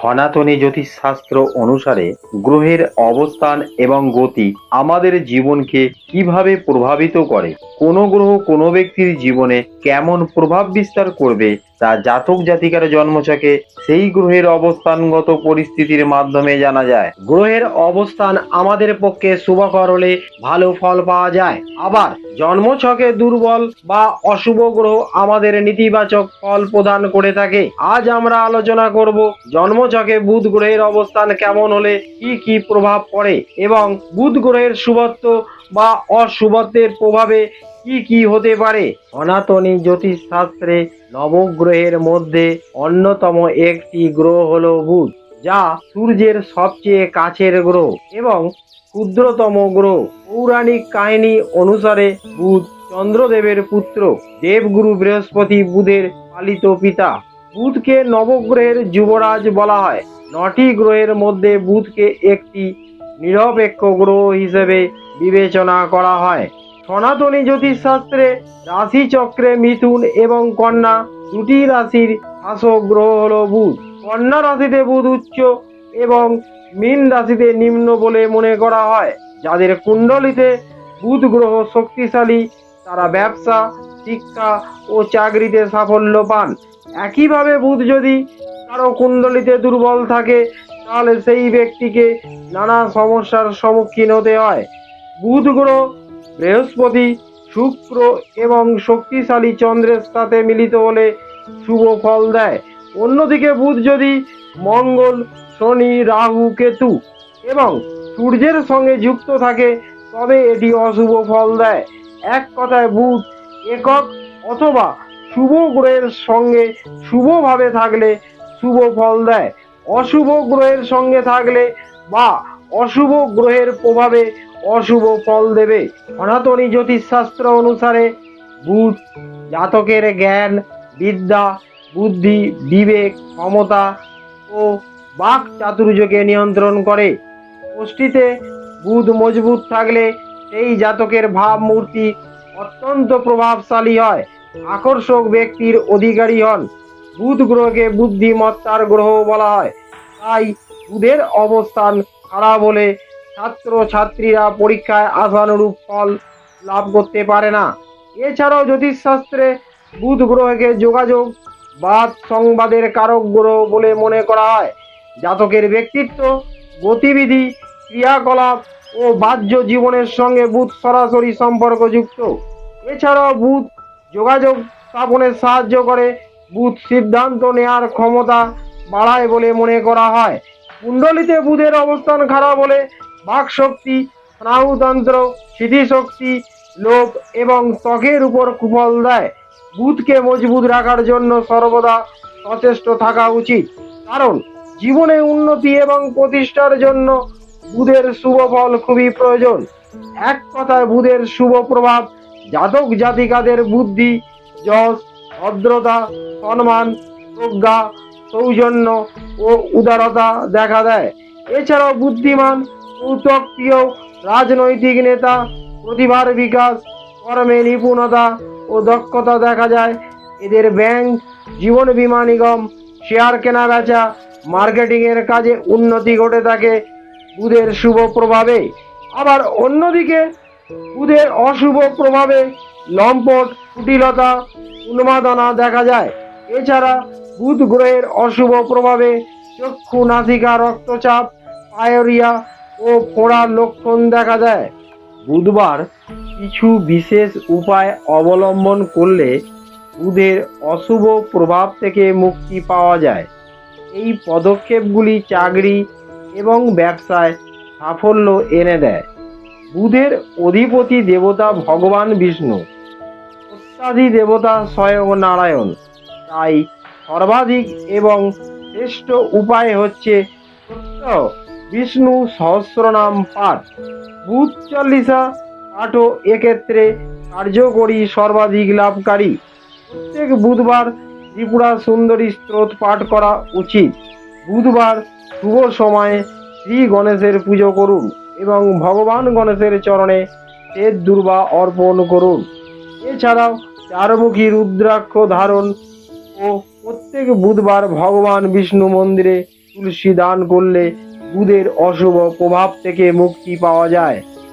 সনাতনী জ্যোতিষশাস্ত্র অনুসারে গ্রহের অবস্থান এবং গতি আমাদের জীবনকে কিভাবে প্রভাবিত করে, কোন গ্রহ কোনো ব্যক্তির জীবনে কেমন প্রভাব বিস্তার করবে তা জাতক জাতিকার জন্মছকে সেই গ্রহের অবস্থানগত পরিস্থিতির মাধ্যমে জানা যায়। গ্রহের অবস্থান আমাদের পক্ষে শুভকর হলে ভালো ফল পাওয়া যায়, আবার জন্মছকে দুর্বল বা অশুভ গ্রহ আমাদের নেতিবাচক ফল প্রদান করে থাকে। আজ আমরা আলোচনা করব জন্মছকে বুধ গ্রহের অবস্থান কেমন হলে কি কি প্রভাব পড়ে এবং বুধ গ্রহের শুভত্ব বা অশুভত্বের প্রভাবে কি কি হতে পারে। সনাতনী জ্যোতিষ শাস্ত্রে নবগ্রহের মধ্যে অন্যতম একটি গ্রহ হলো বুধ, যা সূর্যের সবচেয়ে কাছের গ্রহ এবং ক্ষুদ্রতম গ্রহ। পৌরাণিক কাহিনী অনুসারে বুধ চন্দ্রদেবের পুত্র, দেবগুরু বৃহস্পতি বুধের পালিত পিতা। বুধকে নবগ্রহের যুবরাজ বলা হয়। 9টি গ্রহের মধ্যে বুধকে একটি নিরপেক্ষ গ্রহ হিসেবে বিবেচনা করা হয়। সনাতনী জ্যোতিষশাস্ত্রে রাশিচক্রে মিথুন এবং কন্যা দুটি রাশির শাসক গ্রহ হল বুধ। কন্যা রাশিতে বুধ উচ্চ এবং মীন রাশিতে নিম্ন বলে মনে করা হয়। যাদের কুণ্ডলিতে বুধ গ্রহ শক্তিশালী তারা ব্যবসা, শিক্ষা ও চাকরিতে সাফল্য পান। একইভাবে বুধ যদি কারো কুণ্ডলিতে দুর্বল থাকে তাহলে সেই ব্যক্তিকে নানা সমস্যার সম্মুখীন হতে হয়। বুধ গ্রহ বৃহস্পতি, শুক্র এবং শক্তিশালী চন্দ্রের সাথে মিলিত হলে শুভ ফল দেয়। অন্যদিকে বুধ যদি মঙ্গল, শনি, রাহু, কেতু এবং সূর্যের সঙ্গে যুক্ত থাকে তবে এটি অশুভ ফল দেয়। এক কথায় বুধ একক অথবা শুভ গ্রহের সঙ্গে শুভভাবে থাকলে শুভ ফল দেয়, অশুভ গ্রহের সঙ্গে থাকলে বা অশুভ গ্রহের প্রভাবে অশুভ ফল দেবে। সনাতনী জ্যোতিষশাস্ত্র অনুসারে বুধ জাতকের জ্ঞান, বিদ্যা, বুদ্ধি, বিবেক, ক্ষমতা ও বাক চাতুর্যকে নিয়ন্ত্রণ করে। কোষ্ঠীতে বুধ মজবুত থাকলে সেই জাতকের ভাবমূর্তি অত্যন্ত প্রভাবশালী হয়, আকর্ষক ব্যক্তির অধিকারী হন। বুধ গ্রহকে বুদ্ধিমত্তার গ্রহ বলা হয়, তাই বুধের অবস্থান খারাপ হলে ছাত্র ছাত্রীরা পরীক্ষায় আশানুরূপ ফল লাভ করতে পারে না। এছাড়াও জ্যোতিষশাস্ত্রে বুধ গ্রহকে যোগাযোগ, বাদ, সংবাদের কারক গ্রহ বলে মনে করা হয়। জাতকের ব্যক্তিত্ব, গতিবিধি, ক্রিয়াকলাপ ও বাহ্য জীবনের সঙ্গে বুধ সরাসরি সম্পর্কযুক্ত। এছাড়াও বুধ যোগাযোগ স্থাপনে সাহায্য করে, বুধ সিদ্ধান্ত নেওয়ার ক্ষমতা বাড়ায় বলে মনে করা হয়। কুণ্ডলিতে বুধের অবস্থান খারাপ হলে বাকশক্তি, স্নায়ুতন্ত্র, স্মৃতিশক্তি, লোভ এবং ত্বকের উপর কুফল দেয়। বুধকে মজবুত রাখার জন্য সর্বদা সচেষ্ট থাকা উচিত, কারণ জীবনে উন্নতি এবং প্রতিষ্ঠার জন্য বুধের শুভ ফল খুবই প্রয়োজন। এক কথায় বুধের শুভ প্রভাব জাতক জাতিকাদের বুদ্ধি, যশ, ভদ্রতা, সম্মান, প্রজ্ঞা, সৌজন্য ও উদারতা দেখা দেয়। এছাড়াও বুদ্ধিমান, কৌতুকপ্রিয়, রাজনৈতিক নেতা, প্রতিভার বিকাশ, কর্মে নিপুণতা ও দক্ষতা দেখা যায়। এদের ব্যাংক, জীবন বীমা নিগম, শেয়ার কেনা বেচা, মার্কেটিং এর কাজে উন্নতি ঘটে থাকে বুধের শুভ প্রভাবে। আবার অন্যদিকে বুধের অশুভ প্রভাবে লম্পট, কুটিলতা, উন্মাদনা দেখা যায়। এছাড়া বুধ গ্রহের অশুভ প্রভাবে চক্ষু, নাসিকা, রক্তচাপ, পায়োরিয়া ও ফোড়ার লক্ষণ দেখা দেয়। বুধবার কিছু বিশেষ উপায় অবলম্বন করলে বুধের অশুভ প্রভাব থেকে মুক্তি পাওয়া যায়। এই পদক্ষেপগুলি চাকরি এবং ব্যবসায় সাফল্য এনে দেয়। বুধের অধিপতি দেবতা ভগবান বিষ্ণু, প্রত্যাদি দেবতা স্বয়ং নারায়ণ, তাই সর্বাধিক এবং শ্রেষ্ঠ উপায় হচ্ছে প্রত্যহ বিষ্ণু সহস্রনাম পাঠ। বুধ চল্লিশা পাঠও এক্ষেত্রে কার্যকরী, সর্বাধিক লাভকারী। প্রত্যেক বুধবার ত্রিপুরা সুন্দরী স্তোত্র পাঠ করা উচিত। বুধবার শুভ সময়ে শ্রী গণেশের পুজো করুন এবং ভগবান গণেশের চরণে শ্বেত দুর্বা অর্পণ করুন। এছাড়াও চারমুখী রুদ্রাক্ষ ধারণ ও প্রত্যেক বুধবার ভগবান বিষ্ণু মন্দিরে তুলসী দান করলে বুধের অশুভ প্রভাব থেকে মুক্তি পাওয়া যায়।